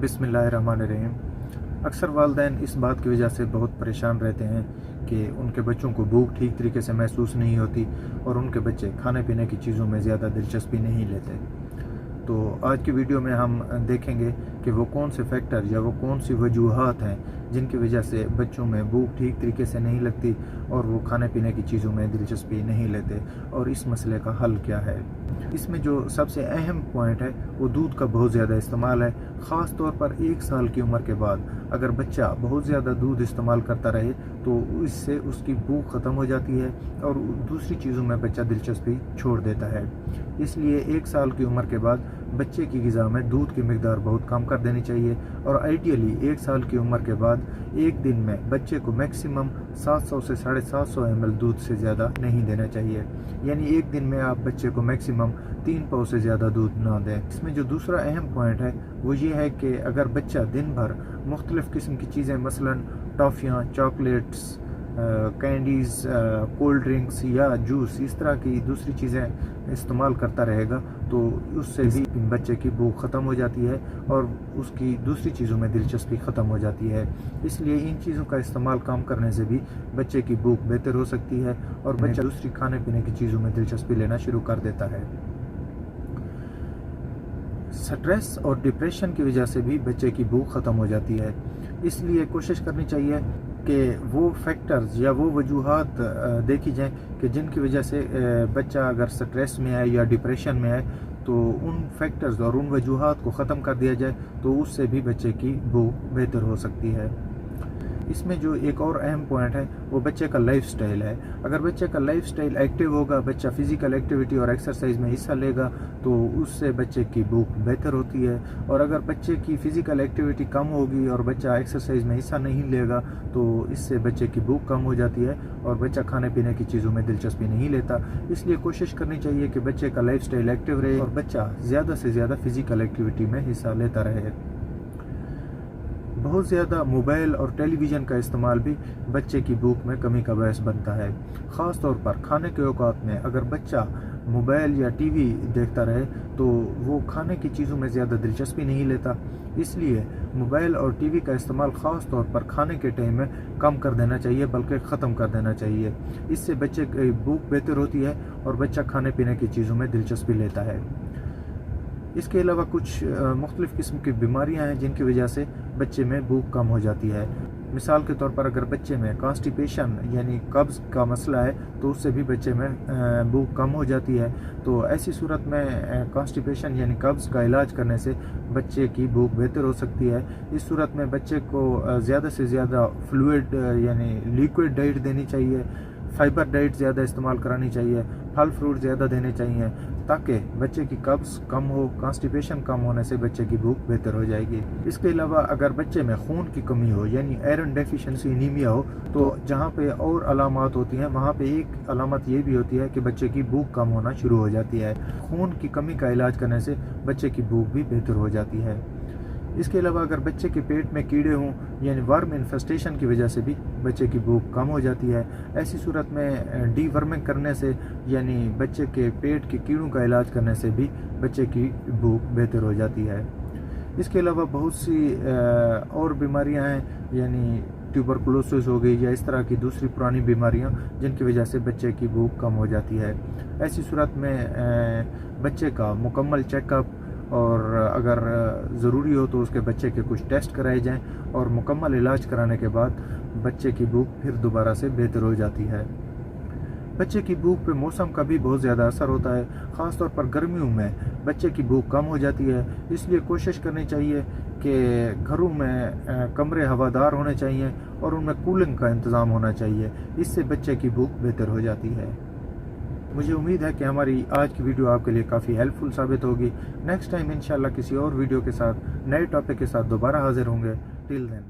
बिस्मिल्लाहिर्रहमानिर्रहीम। अक्सर वालिदैन इस बात की वजह से बहुत परेशान रहते हैं कि उनके बच्चों को भूख ठीक तरीके से महसूस नहीं होती और उनके बच्चे खाने पीने की चीज़ों में ज़्यादा दिलचस्पी नहीं लेते। तो आज की वीडियो में हम देखेंगे कि वो कौन से फैक्टर या वो कौन सी वजूहात हैं जिनकी वजह से बच्चों में भूख ठीक तरीके से नहीं लगती और वो खाने पीने की चीज़ों में दिलचस्पी नहीं लेते, और इस मसले का हल क्या है। इसमें जो सबसे अहम पॉइंट है वो दूध का बहुत ज़्यादा इस्तेमाल है। ख़ास तौर पर 1 साल की उम्र के बाद अगर बच्चा बहुत ज़्यादा दूध इस्तेमाल करता रहे तो इससे उसकी भूख ख़त्म हो जाती है और दूसरी चीज़ों में बच्चा दिलचस्पी छोड़ देता है। इसलिए 1 साल की उम्र के बाद बच्चे की ग़िज़ा में दूध की मिक़दार बहुत कम कर देनी चाहिए, और आइडियली 1 साल की उम्र के बाद एक दिन में बच्चे को मैक्सिमम 700 से 750 ml दूध से ज़्यादा नहीं देना चाहिए। यानी एक दिन में आप बच्चे को मैक्सिमम 3 पाव से ज़्यादा दूध ना दें। इसमें जो दूसरा अहम पॉइंट है वो ये है कि अगर बच्चा दिन भर मुख्तलिफ़ किस्म की चीज़ें मसलन टॉफ़ियाँ, चॉकलेट्स, कैंडीज़, कोल्ड ड्रिंक्स या जूस, इस तरह की दूसरी चीज़ें इस्तेमाल करता रहेगा तो उससे भी बच्चे की भूख ख़त्म हो जाती है और उसकी दूसरी चीज़ों में दिलचस्पी ख़त्म हो जाती है। इसलिए इन चीज़ों का इस्तेमाल कम करने से भी बच्चे की भूख बेहतर हो सकती है और बच्चा दूसरी खाने पीने की चीज़ों में दिलचस्पी लेना शुरू कर देता है। स्ट्रेस और डिप्रेशन की वजह से भी बच्चे की भूख ख़त्म हो जाती है। इसलिए कोशिश करनी चाहिए कि वो फैक्टर्स या वो वजूहात देखी जाएं कि जिनकी वजह से बच्चा अगर स्ट्रेस में आए या डिप्रेशन में आए तो उन फैक्टर्स और उन वजूहात को ख़त्म कर दिया जाए तो उससे भी बच्चे की भूख बेहतर हो सकती है। इसमें जो एक और अहम पॉइंट है वो बच्चे का लाइफ स्टाइल है। अगर बच्चे का लाइफ स्टाइल एक्टिव होगा, बच्चा फ़िज़िकल एक्टिविटी और एक्सरसाइज में हिस्सा लेगा तो उससे बच्चे की भूख बेहतर होती है, और अगर बच्चे की फ़िज़िकल एक्टिविटी कम होगी और बच्चा एक्सरसाइज में हिस्सा नहीं लेगा तो इससे बच्चे की भूख कम हो जाती है और बच्चा खाने पीने की चीज़ों में दिलचस्पी नहीं लेता। इसलिए कोशिश करनी चाहिए कि बच्चे का लाइफ स्टाइल एक्टिव रहे और बच्चा ज़्यादा से ज़्यादा फ़िज़िकल एक्टिविटी में हिस्सा लेता रहे। बहुत ज़्यादा मोबाइल और टेलीविज़न का इस्तेमाल भी बच्चे की भूख में कमी का बायस बनता है। ख़ास तौर पर खाने के औकात में अगर बच्चा मोबाइल या टीवी देखता रहे तो वो खाने की चीज़ों में ज़्यादा दिलचस्पी नहीं लेता। इसलिए मोबाइल और टीवी का इस्तेमाल ख़ास तौर पर खाने के टाइम में कम कर देना चाहिए, बल्कि ख़त्म कर देना चाहिए। इससे बच्चे की भूख बेहतर होती है और बच्चा खाने पीने की चीज़ों में दिलचस्पी लेता है। इसके अलावा कुछ मुख्तलिफ़ किस्म की बीमारियां हैं जिनकी वजह से बच्चे में भूख कम हो जाती है। मिसाल के तौर पर अगर बच्चे में कॉन्स्टिपेशन यानी कब्ज़ का मसला है तो उससे भी बच्चे में भूख कम हो जाती है। तो ऐसी सूरत में कॉन्स्टिपेशन यानी कब्ज़ का इलाज करने से बच्चे की भूख बेहतर हो सकती है। इस सूरत में बच्चे को ज़्यादा से ज़्यादा फ्लूइड यानी लिक्विड डाइट देनी चाहिए, फाइबर डाइट ज़्यादा इस्तेमाल करानी चाहिए, फल फ्रूट ज़्यादा देने चाहिए ताकि बच्चे की कब्ज़ कम हो। कॉन्स्टिपेशन कम होने से बच्चे की भूख बेहतर हो जाएगी। इसके अलावा अगर बच्चे में खून की कमी हो यानी आयरन डेफिशिएंसी एनीमिया हो तो जहाँ पे और अलामत होती हैं वहाँ पे एक अलामत ये भी होती है कि बच्चे की भूख कम होना शुरू हो जाती है। खून की कमी का इलाज करने से बच्चे की भूख भी बेहतर हो जाती है। इसके अलावा अगर बच्चे के पेट में कीड़े हों यानी वर्म इन्फेस्टेशन की वजह से भी बच्चे की भूख कम हो जाती है। ऐसी सूरत में डीवर्मिंग करने से यानी बच्चे के पेट के कीड़ों का इलाज करने से भी बच्चे की भूख बेहतर हो जाती है। इसके अलावा बहुत सी और बीमारियां हैं यानी ट्यूबरकुलोसिस हो गई या इस तरह की दूसरी पुरानी बीमारियां जिनकी वजह से बच्चे की भूख कम हो जाती है। ऐसी सूरत में बच्चे का मुकम्मल चेकअप और अगर ज़रूरी हो तो उसके बच्चे के कुछ टेस्ट कराए जाएं और मुकम्मल इलाज कराने के बाद बच्चे की भूख फिर दोबारा से बेहतर हो जाती है। बच्चे की भूख पे मौसम का भी बहुत ज़्यादा असर होता है। ख़ास तौर पर गर्मियों में बच्चे की भूख कम हो जाती है। इसलिए कोशिश करनी चाहिए कि घरों में कमरे हवादार होने चाहिए और उनमें कूलिंग का इंतज़ाम होना चाहिए। इससे बच्चे की भूख बेहतर हो जाती है। मुझे उम्मीद है कि हमारी आज की वीडियो आपके लिए काफ़ी हेल्पफुल साबित होगी। नेक्स्ट टाइम इंशाल्लाह किसी और वीडियो के साथ नए टॉपिक के साथ दोबारा हाजिर होंगे। Till then.